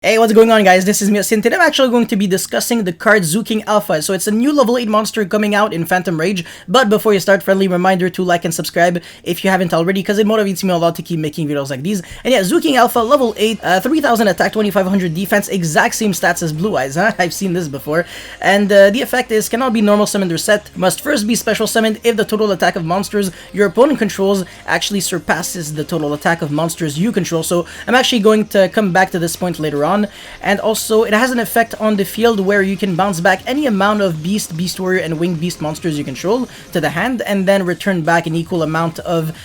Hey, what's going on, guys? This is Mia. Today I'm actually going to be discussing the card Zooking Alpha. So it's a new level 8 monster coming out in Phantom Rage. But before you start, friendly reminder to like and subscribe if you haven't already, because it motivates me a lot to keep making videos like these. And yeah, Zooking Alpha, level 8, 3000 attack, 2500 defense, exact same stats as Blue Eyes, huh? I've seen this before. And the effect is, cannot be normal summoned or set, must first be special summoned if the total attack of monsters your opponent controls actually surpasses the total attack of monsters you control. So I'm actually going to come back to this point later on. And also, it has an effect on the field where you can bounce back any amount of Beast, Beast Warrior, and Winged Beast monsters you control to the hand, and then return back an equal amount of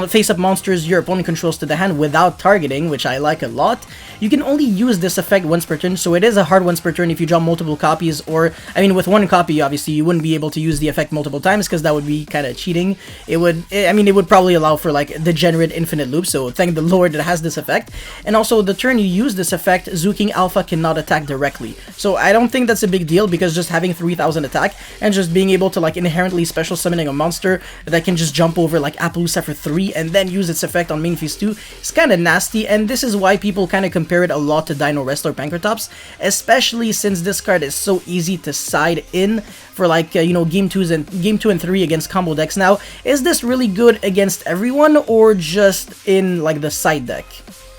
face-up monsters your opponent controls to the hand without targeting, which I like a lot. You can only use this effect once per turn, so it is a hard once per turn if you draw multiple copies, or, I mean, with one copy, obviously, you wouldn't be able to use the effect multiple times, because that would be kind of cheating. It would probably allow for, like, degenerate infinite loops, so thank the Lord it has this effect. And also, the turn you use this effect, Zooking Alpha cannot attack directly. So I don't think that's a big deal, because just having 3000 attack, and just being able to, like, inherently special summoning a monster that can just jump over, like, Appaloosa for 3, and then use its effect on main phase 2 is kind of nasty, and this is why people kind of compare it a lot to Dino Wrestler Pankratops, especially since this card is so easy to side in for, like, you know, game 2 and 3 against combo decks. Now, is this really good against everyone, or just in, like, the side deck?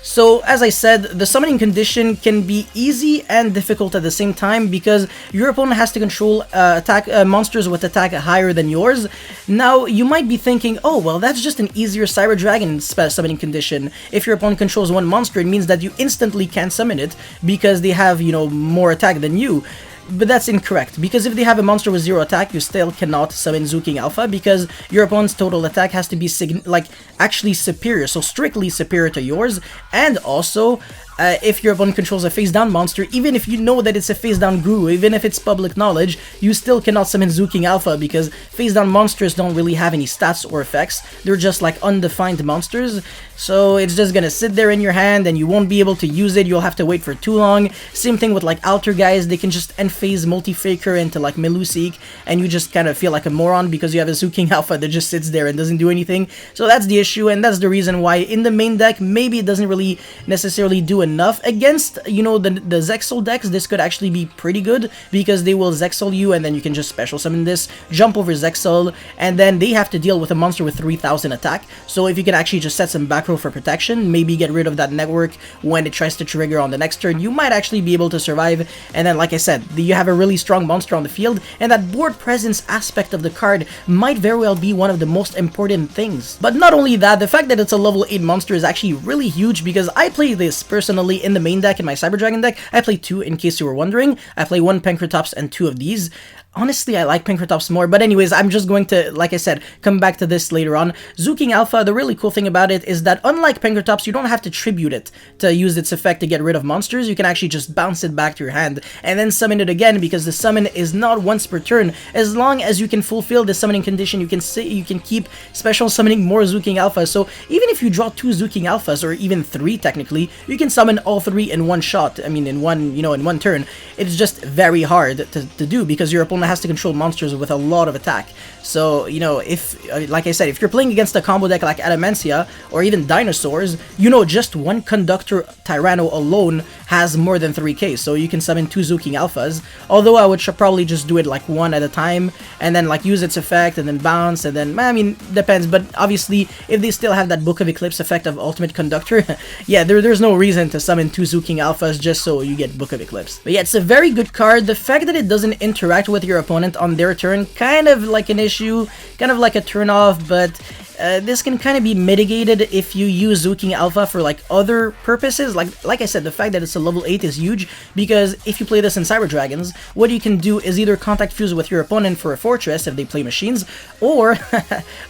So, as I said, the summoning condition can be easy and difficult at the same time, because your opponent has to control monsters with attack higher than yours. Now, you might be thinking, oh, well, that's just an easier Cyber Dragon summoning condition. If your opponent controls one monster, it means that you instantly can't summon it, because they have, you know, more attack than you. But that's incorrect, because if they have a monster with 0 attack, you still cannot summon Zooking Alpha, because your opponent's total attack has to be actually superior, so strictly superior to yours. And also, if your opponent controls a face-down monster, even if you know that it's a face-down guru, even if it's public knowledge, you still cannot summon Zooking Alpha, because face-down monsters don't really have any stats or effects. They're just like undefined monsters, so it's just gonna sit there in your hand and you won't be able to use it. You'll have to wait for too long. Same thing with like Alter guys, they can just end-phase multi-faker into like Meluseek, and you just kind of feel like a moron because you have a Zooking Alpha that just sits there and doesn't do anything. So that's the issue, and that's the reason why in the main deck, maybe it doesn't really necessarily do enough. Against, you know, the Zexal decks, this could actually be pretty good, because they will Zexal you, and then you can just special summon this, jump over Zexal, and then they have to deal with a monster with 3000 attack. So if you can actually just set some back row for protection, maybe get rid of that network when it tries to trigger on the next turn, you might actually be able to survive. And then, like I said, you have a really strong monster on the field, and that board presence aspect of the card might very well be one of the most important things. But not only that, the fact that it's a level 8 monster is actually really huge, because I play this personally in the main deck. In my Cyber Dragon deck, I play 2, in case you were wondering. I play 1 Pankratops and 2 of these. Honestly, I like Pankratops more, but anyways, I'm just going to, like I said, come back to this later on. Zooking Alpha, the really cool thing about it is that unlike Pankratops, you don't have to tribute it to use its effect to get rid of monsters. You can actually just bounce it back to your hand and then summon it again, because the summon is not once per turn. As long as you can fulfill the summoning condition, you can keep special summoning more Zooking Alphas. So even if you draw 2 Zooking Alphas, or even 3 technically, you can summon all 3 in one shot. I mean, in one turn. It's just very hard to do, because your opponent has to control monsters with a lot of attack. So, you know, if, like I said, if you're playing against a combo deck like Adamantia, or even Dinosaurs, you know, just one Conductor Tyranno alone has more than 3k, so you can summon 2 Zooking Alphas. Although I would probably just do it like one at a time, and then like use its effect, and then bounce, and then, I mean, depends, but obviously, if they still have that Book of Eclipse effect of Ultimate Conductor, yeah, there's no reason to summon 2 Zooking Alphas just so you get Book of Eclipse. But yeah, it's a very good card. The fact that it doesn't interact with your opponent on their turn, kind of like an issue, kind of like a turn off, but this can kind of be mitigated if you use Zooking Alpha for like other purposes. Like I said, the fact that it's a level 8 is huge, because if you play this in Cyber Dragons, what you can do is either contact fuse with your opponent for a fortress if they play machines, or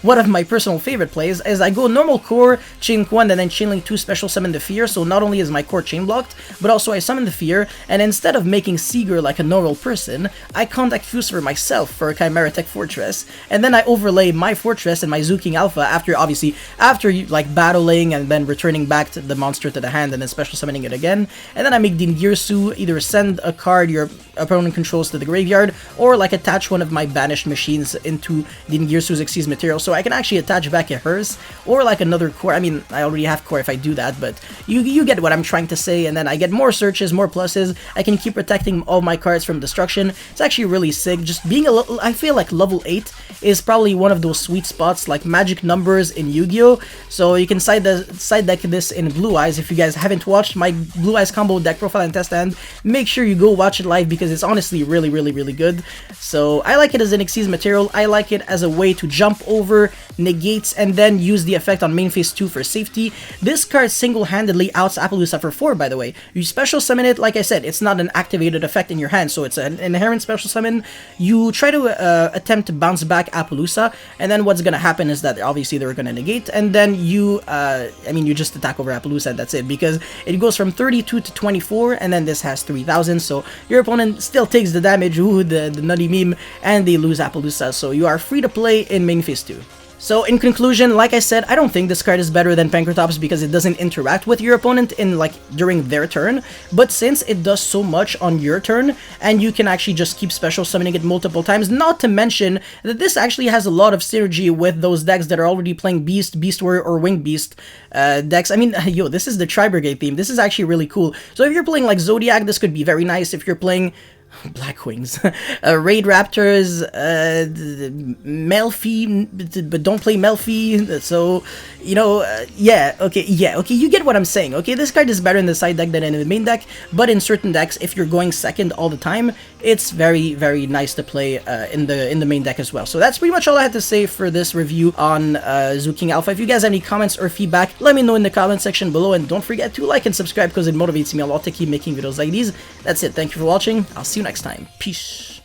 one of my personal favorite plays is I go normal core, chain 1, and then chainlink 2, special summon the fear. So not only is my core chain blocked, but also I summon the fear, and instead of making Seeger like a normal person, I contact fuse for myself for a Chimera Tech fortress, and then I overlay my fortress and my Zooking Alpha Alpha after, obviously, after you, like, battling and then returning back to the monster to the hand and then special summoning it again. And then I make Dingirsu either send a card your opponent controls to the graveyard, or like attach one of my banished machines into Dingirsu's Xyz material, so I can actually attach back at hers, or like another core. I mean, I already have core if I do that, but you get what I'm trying to say. And then I get more searches, more pluses. I can keep protecting all my cards from destruction. It's actually really sick. Just being I feel like level 8 is probably one of those sweet spots, like magic numbers in Yu-Gi-Oh! So you can side deck this in Blue Eyes. If you guys haven't watched my Blue Eyes combo deck profile and test stand, make sure you go watch it live because it's honestly really, really, really good. So I like it as an Xyz material. I like it as a way to jump over, negates, and then use the effect on main phase 2 for safety. This card single-handedly outs Appaloosa for 4, by the way. You special summon it, like I said, it's not an activated effect in your hand, so it's an inherent special summon. You try to attempt to bounce back Appaloosa, and then what's gonna happen is that obviously they're gonna negate, and then you, I mean, you just attack over Appaloosa and that's it, because it goes from 32 to 24, and then this has 3000, so your opponent still takes the damage, ooh, the nutty meme, and they lose Appaloosa, so you are free to play in main phase 2. So in conclusion, like I said, I don't think this card is better than Pankratops because it doesn't interact with your opponent in during their turn, but since it does so much on your turn, and you can actually just keep special summoning it multiple times, not to mention that this actually has a lot of synergy with those decks that are already playing Beast, Beast Warrior, or Winged Beast decks. I mean, yo, this is the Tri-Brigade theme. This is actually really cool. So if you're playing like Zodiac, this could be very nice. If you're playing Black Wings, Raid Raptors, Melfi, but don't play Melfi, so, you know, yeah, okay, you get what I'm saying, okay, this card is better in the side deck than in the main deck, but in certain decks, if you're going second all the time, it's very, very nice to play in the main deck as well. So that's pretty much all I had to say for this review on Zooking Alpha. If you guys have any comments or feedback, let me know in the comment section below, and don't forget to like and subscribe because it motivates me a lot to keep making videos like these. That's it, thank you for watching, I'll see you next time. Peace.